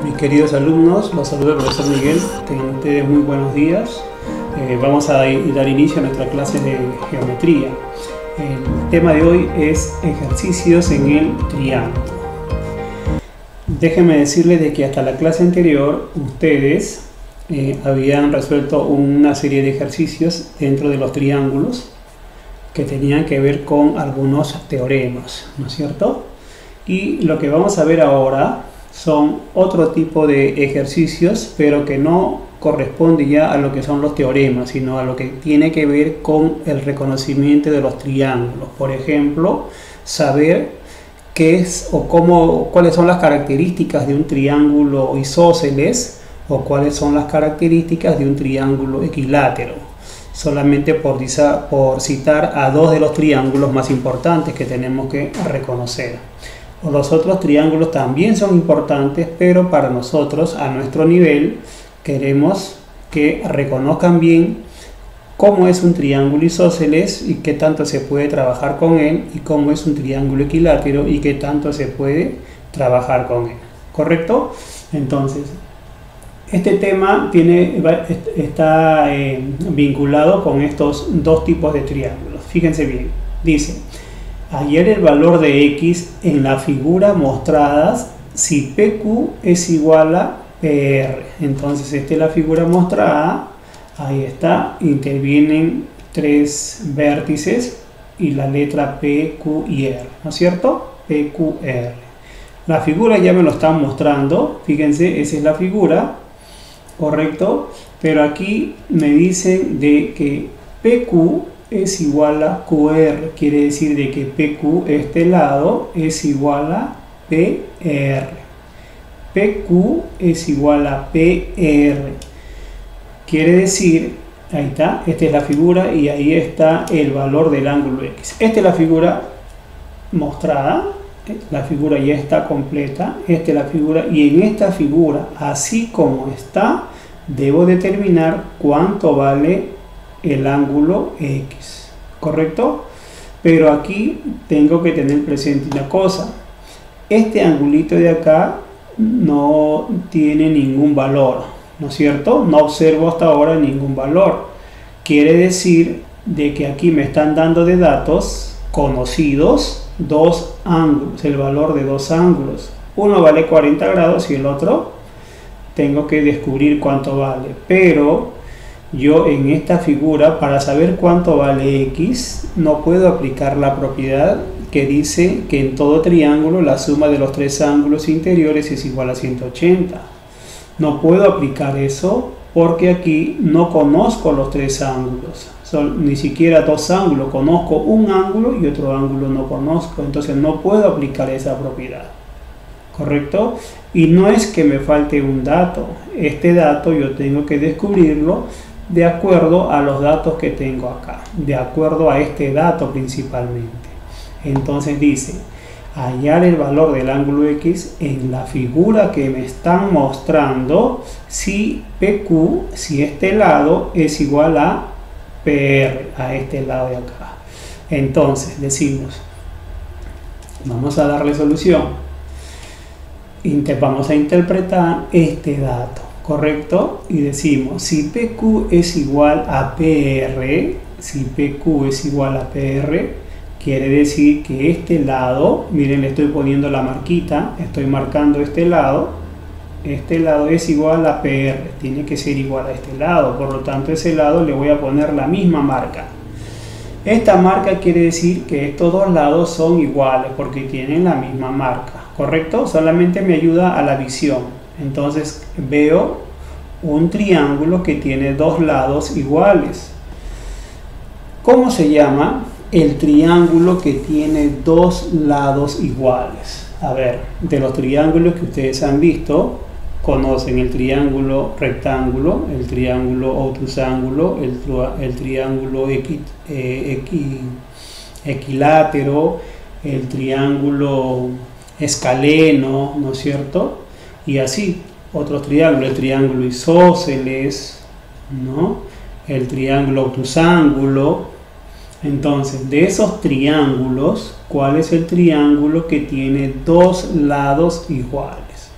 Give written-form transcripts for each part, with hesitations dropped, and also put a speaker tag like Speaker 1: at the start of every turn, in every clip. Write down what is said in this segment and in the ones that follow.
Speaker 1: Mis queridos alumnos, los saluda el profesor Miguel. Tengan ustedes muy buenos días. Vamos a dar inicio a nuestra clase de geometría. El tema de hoy es ejercicios en el triángulo. Déjenme decirles de que hasta la clase anterior ustedes habían resuelto una serie de ejercicios dentro de los triángulos que tenían que ver con algunos teoremas, ¿no es cierto? Y lo que vamos a ver ahora son otro tipo de ejercicios, pero que no corresponde ya a lo que son los teoremas, sino a lo que tiene que ver con el reconocimiento de los triángulos. Por ejemplo, saber qué es o cuáles son las características de un triángulo isósceles o cuáles son las características de un triángulo equilátero. Solamente por citar a dos de los triángulos más importantes que tenemos que reconocer. Los otros triángulos también son importantes, pero para nosotros, a nuestro nivel, queremos que reconozcan bien cómo es un triángulo isósceles y qué tanto se puede trabajar con él, y cómo es un triángulo equilátero y qué tanto se puede trabajar con él. ¿Correcto? Entonces, este tema está vinculado con estos dos tipos de triángulos. Fíjense bien, dice: hallar el valor de x en la figura mostrada si PQ es igual a PR. Entonces esta es la figura mostrada, ahí está, intervienen tres vértices y la letra P, Q y R, ¿no es cierto? P, Q, R. La figura ya me lo están mostrando, fíjense, esa es la figura, correcto, pero aquí me dicen de que PQ es igual a QR, quiere decir de que PQ, este lado, es igual a PR. PQ es igual a PR. Quiere decir, ahí está, esta es la figura y ahí está el valor del ángulo X. Esta es la figura mostrada, la figura ya está completa, esta es la figura, y en esta figura, así como está, debo determinar cuánto vale el ángulo X, ¿correcto? Pero aquí tengo que tener presente una cosa: este angulito de acá no tiene ningún valor, ¿no es cierto? No observo hasta ahora ningún valor. Quiere decir de que aquí me están dando de datos conocidos dos ángulos, el valor de dos ángulos. Uno vale 40 grados y el otro tengo que descubrir cuánto vale, pero yo en esta figura, para saber cuánto vale X, no puedo aplicar la propiedad que dice que en todo triángulo la suma de los tres ángulos interiores es igual a 180. No puedo aplicar eso porque aquí no conozco los tres ángulos, ni siquiera dos ángulos, conozco un ángulo y otro ángulo no conozco, entonces no puedo aplicar esa propiedad, ¿correcto? Y no es que me falte un dato, este dato yo tengo que descubrirlo de acuerdo a los datos que tengo acá, de acuerdo a este dato principalmente. Entonces dice: hallar el valor del ángulo X en la figura que me están mostrando si PQ, si este lado es igual a PR, a este lado de acá. Entonces decimos, vamos a darle solución, vamos a interpretar este dato, ¿correcto? Y decimos, si PQ es igual a PR, si PQ es igual a PR, quiere decir que este lado, miren, le estoy poniendo la marquita, estoy marcando este lado es igual a PR, tiene que ser igual a este lado, por lo tanto ese lado le voy a poner la misma marca. Esta marca quiere decir que estos dos lados son iguales porque tienen la misma marca, ¿correcto? Solamente me ayuda a la visión. Entonces veo un triángulo que tiene dos lados iguales. ¿Cómo se llama el triángulo que tiene dos lados iguales? A ver, de los triángulos que ustedes han visto, conocen el triángulo rectángulo, el triángulo obtusángulo, el triángulo equilátero, el triángulo escaleno, ¿no es cierto? Y así, otros triángulos, el triángulo isósceles, ¿no? El triángulo obtusángulo. Entonces, de esos triángulos, ¿cuál es el triángulo que tiene dos lados iguales?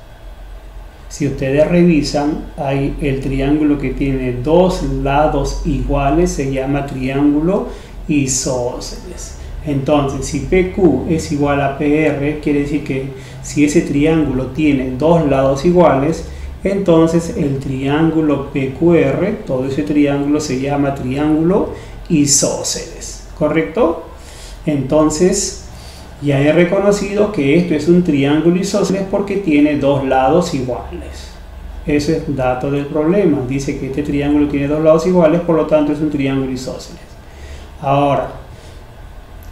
Speaker 1: Si ustedes revisan, hay el triángulo que tiene dos lados iguales, se llama triángulo isósceles. Entonces, si PQ es igual a PR, quiere decir que si ese triángulo tiene dos lados iguales, entonces el triángulo PQR, todo ese triángulo se llama triángulo isósceles, ¿correcto? Entonces, ya he reconocido que esto es un triángulo isósceles porque tiene dos lados iguales. Ese es dato del problema. Dice que este triángulo tiene dos lados iguales, por lo tanto es un triángulo isósceles. Ahora,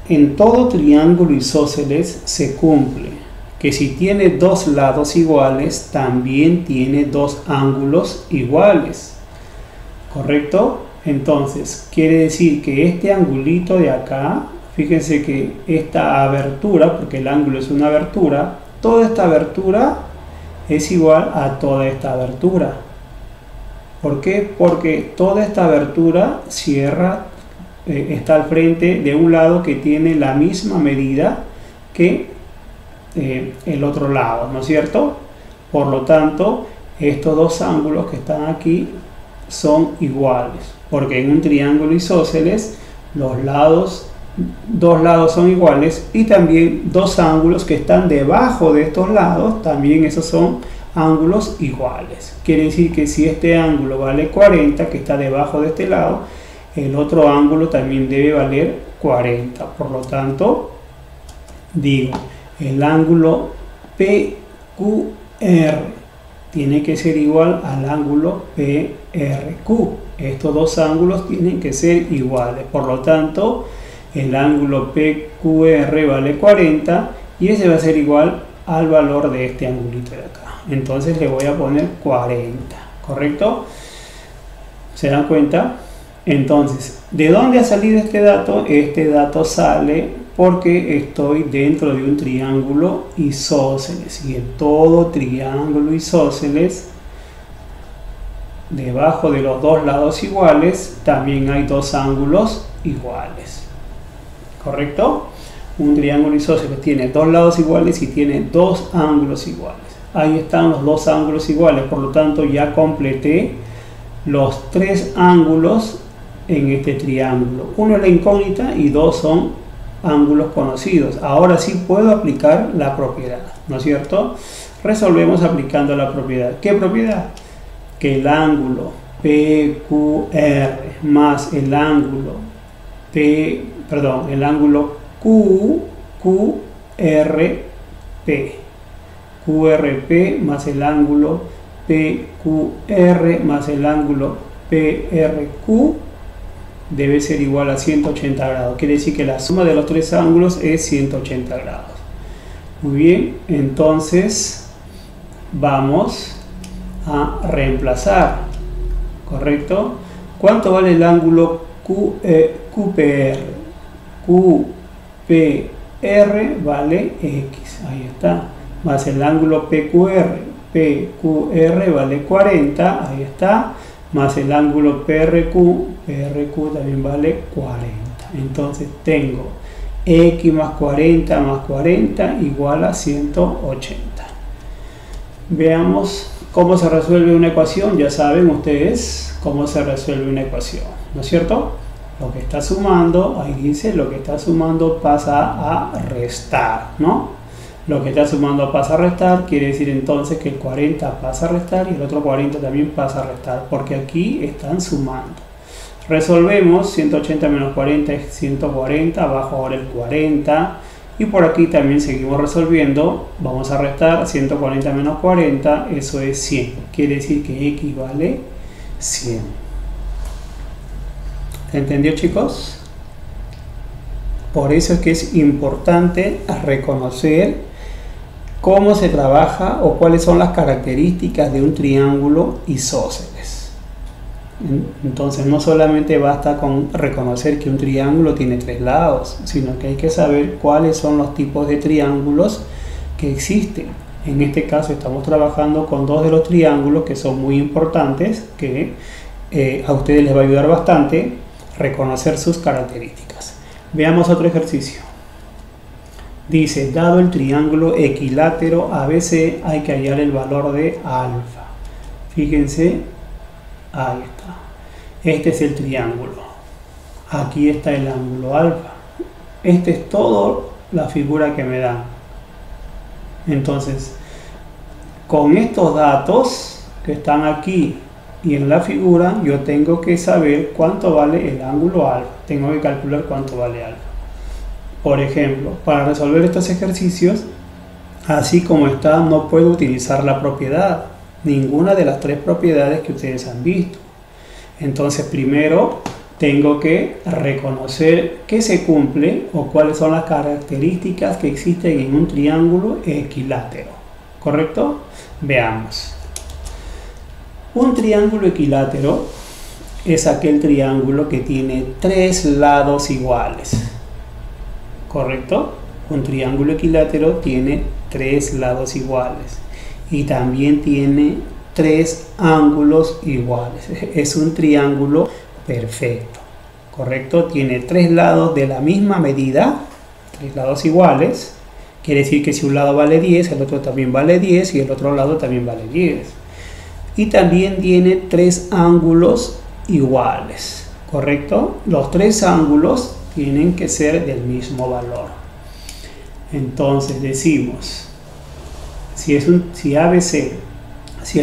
Speaker 1: en todo triángulo isósceles se cumple que si tiene dos lados iguales, también tiene dos ángulos iguales. ¿Correcto? Entonces, quiere decir que este angulito de acá, fíjense que esta abertura, porque el ángulo es una abertura, toda esta abertura es igual a toda esta abertura. ¿Por qué? Porque toda esta abertura cierra, está al frente de un lado que tiene la misma medida que el otro lado, ¿no es cierto? Por lo tanto, estos dos ángulos que están aquí son iguales, porque en un triángulo isósceles los lados, dos lados son iguales, y también dos ángulos que están debajo de estos lados, también esos son ángulos iguales. Quiere decir que si este ángulo vale 40, que está debajo de este lado, el otro ángulo también debe valer 40. Por lo tanto, digo, el ángulo PQR tiene que ser igual al ángulo PRQ. Estos dos ángulos tienen que ser iguales. Por lo tanto, el ángulo PQR vale 40 y ese va a ser igual al valor de este angulito de acá. Entonces le voy a poner 40, ¿correcto? ¿Se dan cuenta? Entonces, ¿de dónde ha salido este dato? Este dato sale porque estoy dentro de un triángulo isósceles, y en todo triángulo isósceles, debajo de los dos lados iguales, también hay dos ángulos iguales. ¿Correcto? Un triángulo isósceles tiene dos lados iguales y tiene dos ángulos iguales. Ahí están los dos ángulos iguales, por lo tanto ya completé los tres ángulos en este triángulo. Uno es la incógnita y dos son ángulos conocidos. Ahora sí puedo aplicar la propiedad, ¿no es cierto? Resolvemos aplicando la propiedad. ¿Qué propiedad? Que el ángulo PQR más el ángulo QRP más el ángulo PQR más el ángulo PRQ debe ser igual a 180 grados. Quiere decir que la suma de los tres ángulos es 180 grados. Muy bien, entonces vamos a reemplazar, ¿correcto? ¿Cuánto vale el ángulo QPR? QPR vale X, ahí está, más el ángulo PQR. PQR vale 40, ahí está, más el ángulo PRQ también vale 40. Entonces tengo X más 40 igual a 180. Veamos cómo se resuelve una ecuación. Ya saben ustedes cómo se resuelve una ecuación, ¿no es cierto? Lo que está sumando, ahí dice, lo que está sumando pasa a restar, ¿no? Lo que está sumando pasa a restar, quiere decir entonces que el 40 pasa a restar y el otro 40 también pasa a restar, porque aquí están sumando. Resolvemos, 180 menos 40 es 140, abajo ahora el 40, y por aquí también seguimos resolviendo. Vamos a restar 140 menos 40, eso es 100, quiere decir que X vale 100. ¿Entendió, chicos? Por eso es que es importante reconocer cómo se trabaja o cuáles son las características de un triángulo isósceles. Entonces no solamente basta con reconocer que un triángulo tiene tres lados, sino que hay que saber cuáles son los tipos de triángulos que existen. En este caso estamos trabajando con dos de los triángulos que son muy importantes, que a ustedes les va a ayudar bastante reconocer sus características. Veamos otro ejercicio. Dice, dado el triángulo equilátero ABC, hay que hallar el valor de alfa. Fíjense, ahí está. Este es el triángulo. Aquí está el ángulo alfa. Este es todo la figura que me dan. Entonces, con estos datos que están aquí y en la figura, yo tengo que saber cuánto vale el ángulo alfa. Tengo que calcular cuánto vale alfa. Por ejemplo, para resolver estos ejercicios, así como está, no puedo utilizar la propiedad, ninguna de las tres propiedades que ustedes han visto. Entonces, primero tengo que reconocer qué se cumple o cuáles son las características que existen en un triángulo equilátero. ¿Correcto? Veamos. Un triángulo equilátero es aquel triángulo que tiene tres lados iguales. ¿Correcto? Un triángulo equilátero tiene tres lados iguales y también tiene tres ángulos iguales. Es un triángulo perfecto. ¿Correcto? Tiene tres lados de la misma medida, tres lados iguales. Quiere decir que si un lado vale 10, el otro también vale 10 y el otro lado también vale 10. Y también tiene tres ángulos iguales. ¿Correcto? Los tres ángulos tienen que ser del mismo valor. Entonces decimos, si el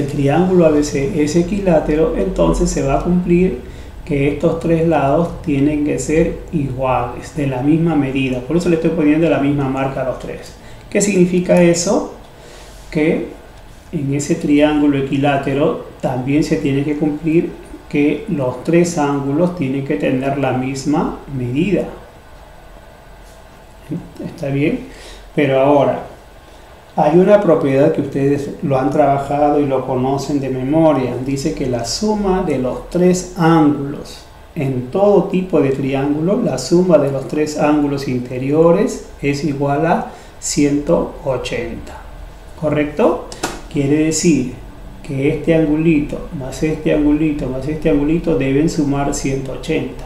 Speaker 1: triángulo ABC es equilátero, entonces se va a cumplir que estos tres lados tienen que ser iguales, de la misma medida. Por eso le estoy poniendo la misma marca a los tres. ¿Qué significa eso? Que en ese triángulo equilátero también se tiene que cumplir que los tres ángulos tienen que tener la misma medida. ¿Está bien? Pero ahora, hay una propiedad que ustedes lo han trabajado y lo conocen de memoria. Dice que la suma de los tres ángulos en todo tipo de triángulo, la suma de los tres ángulos interiores es igual a 180. ¿Correcto? Quiere decir que este angulito más este angulito más este angulito deben sumar 180.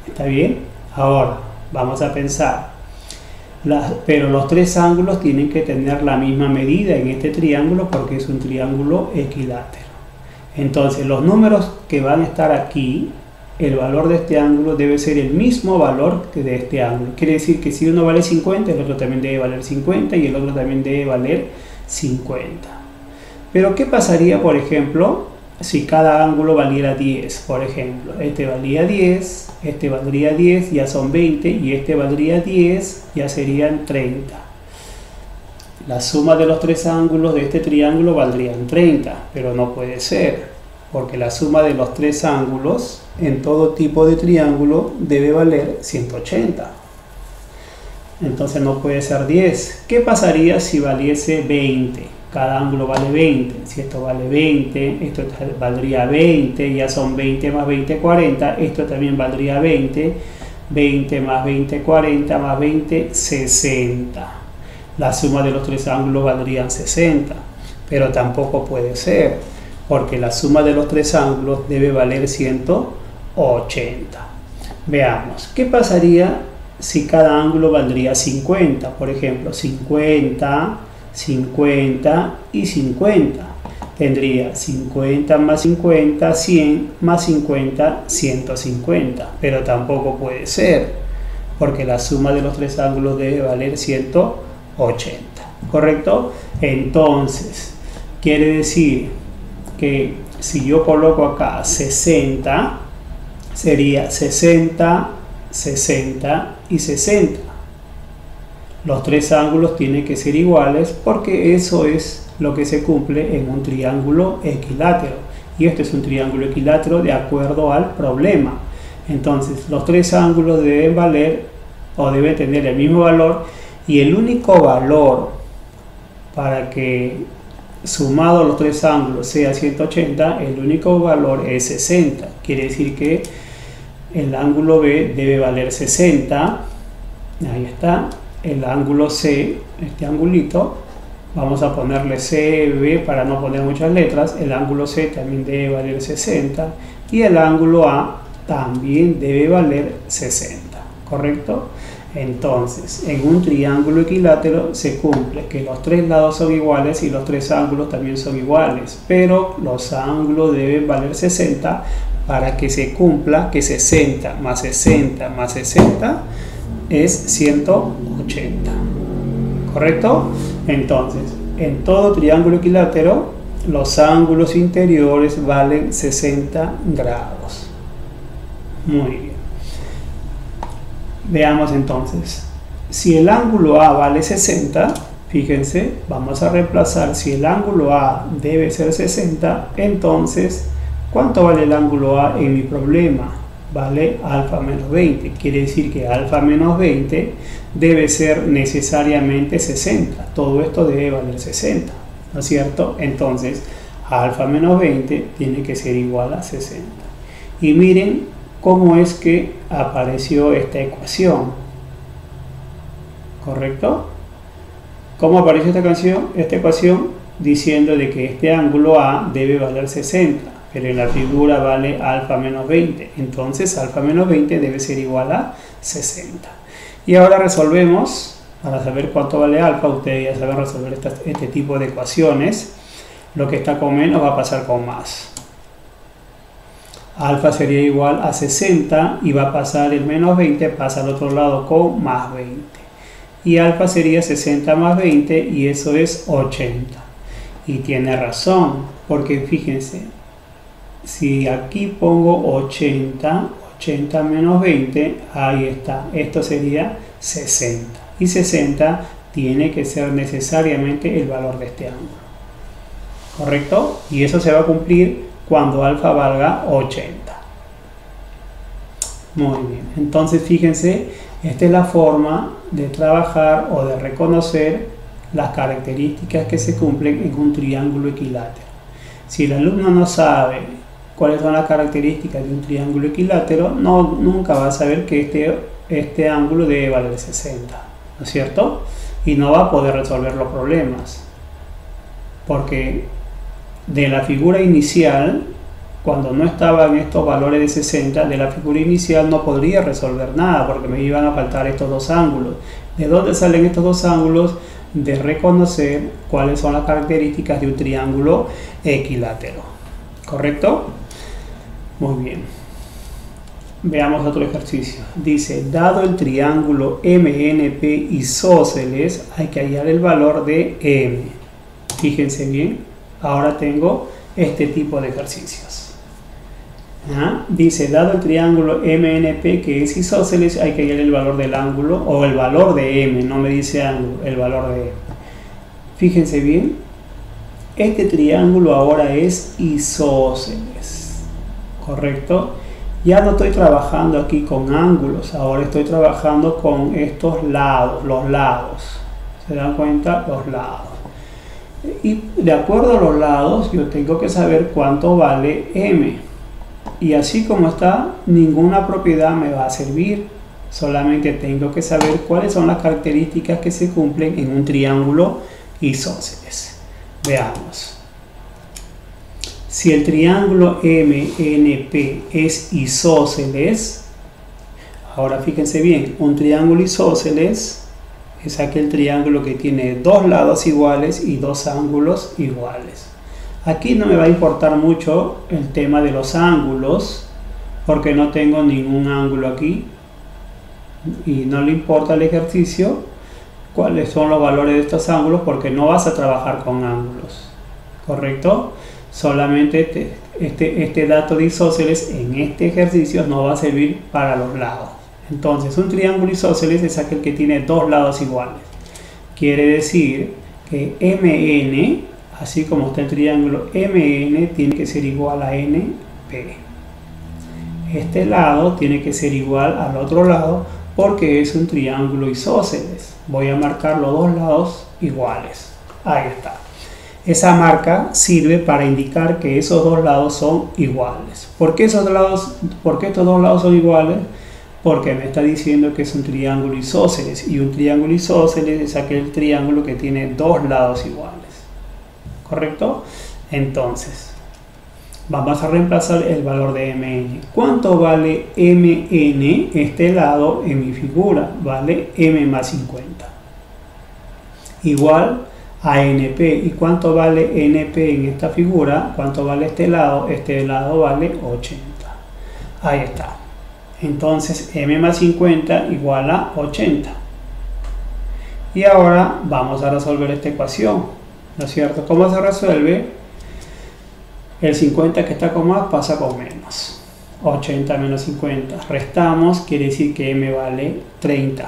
Speaker 1: ¿Está bien? Ahora, vamos a pensar. Pero los tres ángulos tienen que tener la misma medida en este triángulo porque es un triángulo equilátero. Entonces, los números que van a estar aquí, el valor de este ángulo debe ser el mismo valor que de este ángulo. Quiere decir que si uno vale 50, el otro también debe valer 50 y el otro también debe valer 50. Pero ¿qué pasaría, por ejemplo, si cada ángulo valiera 10? Por ejemplo, este valía 10, este valdría 10, ya son 20, y este valdría 10, ya serían 30. La suma de los tres ángulos de este triángulo valdrían 30, pero no puede ser, porque la suma de los tres ángulos en todo tipo de triángulo debe valer 180. Entonces no puede ser 10. ¿Qué pasaría si valiese 20? Cada ángulo vale 20. Si esto vale 20, esto valdría 20, ya son 20 más 20, 40. Esto también valdría 20. 20 más 20, 40 más 20, 60. La suma de los tres ángulos valdrían 60. Pero tampoco puede ser, porque la suma de los tres ángulos debe valer 180. Veamos, ¿qué pasaría si cada ángulo valdría 50? Por ejemplo, 50, 50 y 50. Tendría 50 más 50, 100 más 50, 150. Pero tampoco puede ser, porque la suma de los tres ángulos debe valer 180. ¿Correcto? Entonces, quiere decir que si yo coloco acá 60, sería 60, 60 y 60. Los tres ángulos tienen que ser iguales porque eso es lo que se cumple en un triángulo equilátero. Y este es un triángulo equilátero de acuerdo al problema. Entonces, los tres ángulos deben valer o deben tener el mismo valor, y el único valor para que sumado los tres ángulos sea 180, el único valor es 60. Quiere decir que el ángulo B debe valer 60. Ahí está. El ángulo C, este angulito, vamos a ponerle CB para no poner muchas letras. El ángulo C también debe valer 60 y el ángulo A también debe valer 60. ¿Correcto? Entonces, en un triángulo equilátero se cumple que los tres lados son iguales y los tres ángulos también son iguales, pero los ángulos deben valer 60 para que se cumpla que 60 más 60 más 60 es 180. ¿Correcto? Entonces, en todo triángulo equilátero, los ángulos interiores valen 60 grados. Muy bien. Veamos entonces. Si el ángulo A vale 60, fíjense, vamos a reemplazar. Si el ángulo A debe ser 60, entonces, ¿cuánto vale el ángulo A en mi problema? Vale alfa menos 20. Quiere decir que alfa menos 20 debe ser necesariamente 60. Todo esto debe valer 60, ¿no es cierto? Entonces, alfa menos 20 tiene que ser igual a 60. Y miren cómo es que apareció esta ecuación. ¿Correcto? ¿Cómo apareció esta ecuación? Diciendo de que este ángulo A debe valer 60, pero en la figura vale alfa menos 20. Entonces alfa menos 20 debe ser igual a 60. Y ahora resolvemos, para saber cuánto vale alfa. Ustedes ya saben resolver este tipo de ecuaciones. Lo que está con menos va a pasar con más. Alfa sería igual a 60 y va a pasar el menos 20, pasa al otro lado con más 20. Y alfa sería 60 más 20 y eso es 80. Y tiene razón, porque fíjense, si aquí pongo 80 menos 20, ahí está, esto sería 60. Y 60 tiene que ser necesariamente el valor de este ángulo. ¿Correcto? Y eso se va a cumplir cuando alfa valga 80. Muy bien, entonces fíjense, esta es la forma de trabajar o de reconocer las características que se cumplen en un triángulo equilátero. Si el alumno no sabe cuáles son las características de un triángulo equilátero, nunca va a saber que este ángulo debe valer 60, ¿no es cierto? Y no va a poder resolver los problemas, porque de la figura inicial, cuando no estaban estos valores de 60, de la figura inicial no podría resolver nada, porque me iban a faltar estos dos ángulos. ¿De dónde salen estos dos ángulos? De reconocer cuáles son las características de un triángulo equilátero. ¿Correcto? Muy bien. Veamos otro ejercicio. Dice, dado el triángulo MNP isósceles, hay que hallar el valor de M. Fíjense bien, ahora tengo este tipo de ejercicios. Dice, dado el triángulo MNP que es isósceles, hay que hallar el valor del ángulo, o el valor de M, no me dice ángulo, el valor de M. Fíjense bien, este triángulo ahora es isósceles, ¿correcto? Ya no estoy trabajando aquí con ángulos, ahora estoy trabajando con estos lados, los lados. ¿Se dan cuenta? Los lados. Y de acuerdo a los lados, yo tengo que saber cuánto vale M. Y así como está, ninguna propiedad me va a servir. Solamente tengo que saber cuáles son las características que se cumplen en un triángulo isósceles. Veamos. Si el triángulo MNP es isósceles, ahora fíjense bien, un triángulo isósceles es aquel triángulo que tiene dos lados iguales y dos ángulos iguales. Aquí no me va a importar mucho el tema de los ángulos, porque no tengo ningún ángulo aquí y no le importa el ejercicio cuáles son los valores de estos ángulos, porque no vas a trabajar con ángulos, ¿correcto? Solamente este dato de isósceles en este ejercicio no va a servir para los lados. Entonces, un triángulo isósceles es aquel que tiene dos lados iguales. Quiere decir que MN, así como está el triángulo MN, tiene que ser igual a NP. Este lado tiene que ser igual al otro lado porque es un triángulo isósceles. Voy a marcar los dos lados iguales. Ahí está. Esa marca sirve para indicar que esos dos lados son iguales. ¿Por qué estos dos lados son iguales? Porque me está diciendo que es un triángulo isósceles, y un triángulo isósceles es aquel triángulo que tiene dos lados iguales. ¿Correcto? Entonces, Vamos a reemplazar el valor de mn. ¿Cuánto vale mn este lado en mi figura? Vale m más 50. Igual a np. ¿Y cuánto vale np en esta figura? ¿Cuánto vale este lado? Este lado vale 80. Ahí está. Entonces m más 50 igual a 80. Y ahora vamos a resolver esta ecuación, ¿no es cierto? ¿Cómo se resuelve? El 50 que está con más pasa con menos. 80 menos 50. Restamos, quiere decir que m vale 30.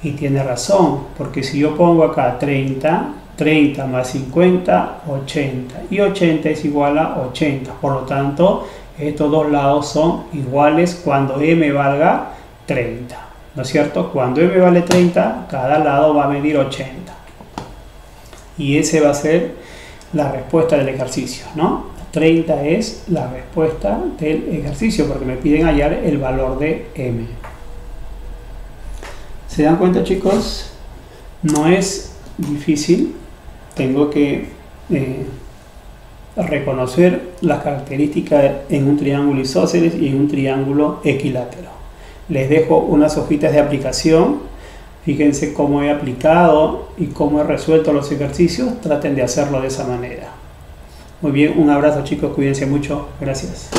Speaker 1: Y tiene razón, porque si yo pongo acá 30, 30 más 50, 80. Y 80 es igual a 80. Por lo tanto, estos dos lados son iguales cuando m valga 30. ¿No es cierto? Cuando m vale 30, cada lado va a medir 80. Y ese va a ser la respuesta del ejercicio, ¿no? 30 es la respuesta del ejercicio, porque me piden hallar el valor de m. ¿Se dan cuenta, chicos? No es difícil. Tengo que reconocer las características en un triángulo isósceles y en un triángulo equilátero. Les dejo unas hojitas de aplicación. Fíjense cómo he aplicado y cómo he resuelto los ejercicios. Traten de hacerlo de esa manera. Muy bien, un abrazo, chicos. Cuídense mucho. Gracias.